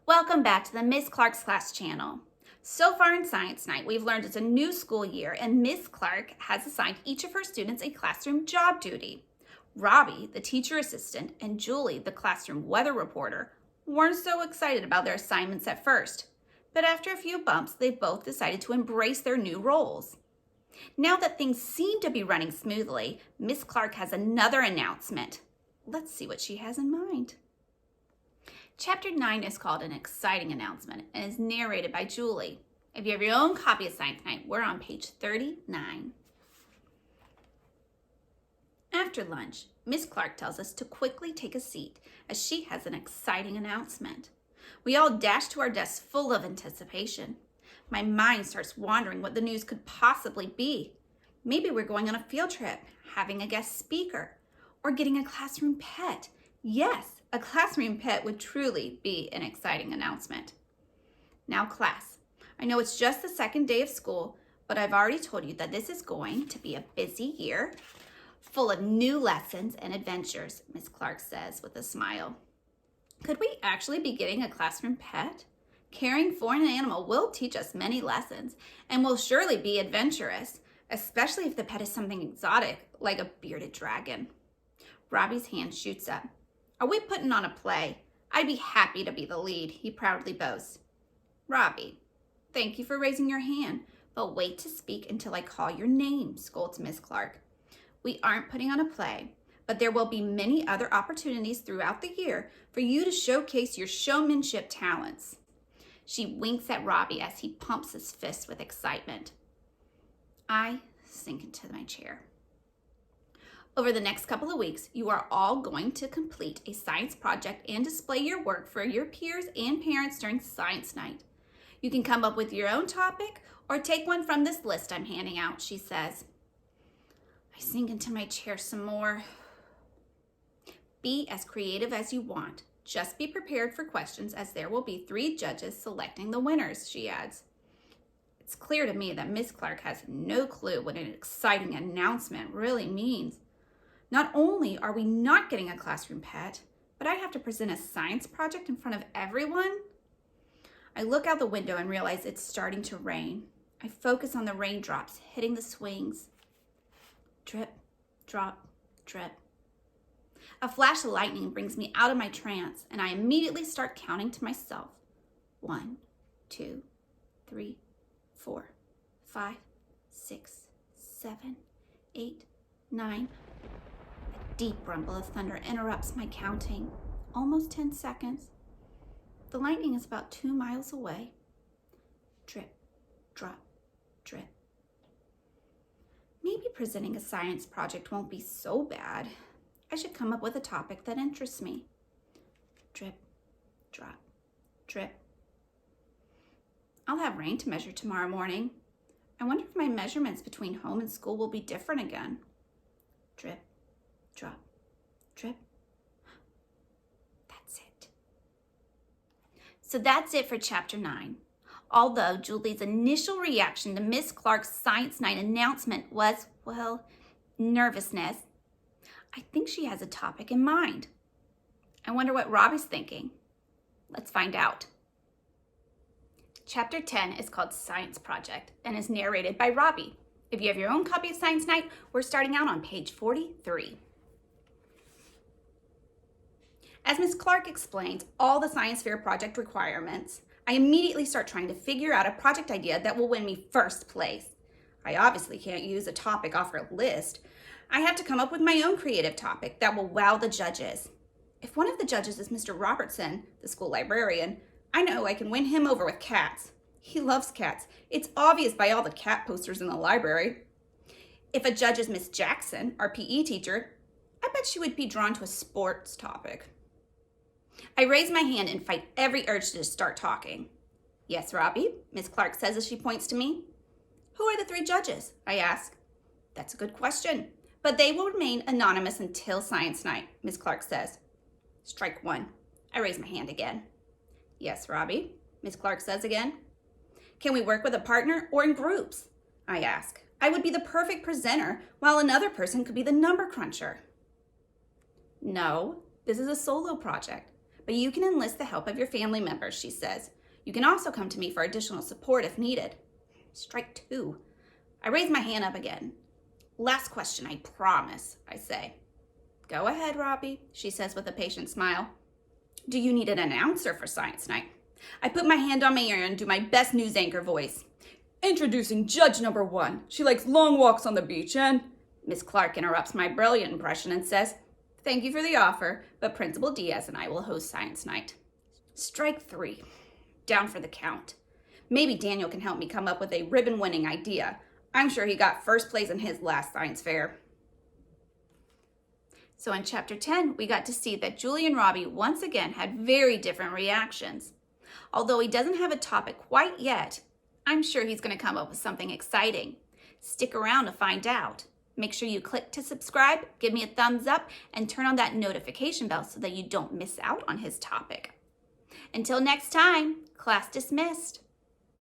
Welcome back to the Miss Clarke's Class channel. So far in Science Night, we've learned it's a new school year and Miss Clarke has assigned each of her students a classroom job duty. Robbie, the teacher assistant, and Julie, the classroom weather reporter, weren't so excited about their assignments at first, but after a few bumps, they both decided to embrace their new roles. Now that things seem to be running smoothly, Miss Clarke has another announcement. Let's see what she has in mind. Chapter 9 is called An Exciting Announcement and is narrated by Julie. If you have your own copy of Science Night, we're on page 39. After lunch, Miss Clarke tells us to quickly take a seat as she has an exciting announcement. We all dash to our desks full of anticipation. My mind starts wandering what the news could possibly be. Maybe we're going on a field trip, having a guest speaker, or getting a classroom pet. Yes, a classroom pet would truly be an exciting announcement. Now class, I know it's just the second day of school, but I've already told you that this is going to be a busy year, full of new lessons and adventures, Miss Clarke says with a smile. Could we actually be getting a classroom pet? Caring for an animal will teach us many lessons and will surely be adventurous, especially if the pet is something exotic like a bearded dragon. Robbie's hand shoots up. Are we putting on a play? I'd be happy to be the lead, he proudly boasts. Robbie, thank you for raising your hand, but wait to speak until I call your name, scolds Miss Clarke. We aren't putting on a play, but there will be many other opportunities throughout the year for you to showcase your showmanship talents. She winks at Robbie as he pumps his fist with excitement. I sink into my chair. Over the next couple of weeks, you are all going to complete a science project and display your work for your peers and parents during Science Night. You can come up with your own topic or take one from this list I'm handing out, she says. I sink into my chair some more. Be as creative as you want. Just be prepared for questions as there will be 3 judges selecting the winners, she adds. It's clear to me that Miss Clarke has no clue what an exciting announcement really means. Not only are we not getting a classroom pet, but I have to present a science project in front of everyone? I look out the window and realize it's starting to rain. I focus on the raindrops hitting the swings. Drip, drop, drip. A flash of lightning brings me out of my trance, and I immediately start counting to myself. 1, 2, 3, 4, 5, 6, 7, 8, 9. A deep rumble of thunder interrupts my counting. Almost 10 seconds. The lightning is about 2 miles away. Drip, drop, drip. Maybe presenting a science project won't be so bad. I should come up with a topic that interests me. Drip, drop, drip. I'll have rain to measure tomorrow morning. I wonder if my measurements between home and school will be different again. Drip, drop, drip. That's it. So that's it for Chapter 9. Although Julie's initial reaction to Miss Clarke's Science Night announcement was, well, nervousness, I think she has a topic in mind. I wonder what Robbie's thinking. Let's find out. Chapter 10 is called Science Project and is narrated by Robbie. If you have your own copy of Science Night, we're starting out on page 43. As Miss Clarke explains all the science fair project requirements, I immediately start trying to figure out a project idea that will win me first place. I obviously can't use a topic off her list. I have to come up with my own creative topic that will wow the judges. If one of the judges is Mr. Robertson, the school librarian, I know I can win him over with cats. He loves cats. It's obvious by all the cat posters in the library. If a judge is Miss Jackson, our PE teacher, I bet she would be drawn to a sports topic. I raise my hand and fight every urge to start talking. Yes, Robbie, Miss Clarke says as she points to me. Who are the 3 judges? I ask. That's a good question, but they will remain anonymous until Science Night, Miss Clarke says. Strike 1. I raise my hand again. Yes, Robbie, Miss Clarke says again. Can we work with a partner or in groups? I ask. I would be the perfect presenter, while another person could be the number cruncher. No, this is a solo project. but you can enlist the help of your family members, she says. You can also come to me for additional support if needed. Strike 2. I raise my hand up again. Last question, I promise, I say. Go ahead, Robbie, she says with a patient smile. Do you need an announcer for Science Night? I put my hand on my ear and do my best news anchor voice. Introducing judge number 1. She likes long walks on the beach and... Miss Clarke interrupts my brilliant impression and says, thank you for the offer, but Principal Diaz and I will host Science Night. Strike 3. Down for the count. Maybe Daniel can help me come up with a ribbon-winning idea. I'm sure he got first place in his last science fair. So in Chapter 10, we got to see that Julie and Robbie once again had very different reactions. Although he doesn't have a topic quite yet, I'm sure he's going to come up with something exciting. Stick around to find out. Make sure you click to subscribe, give me a thumbs up, and turn on that notification bell so that you don't miss out on his topic. Until next time, class dismissed.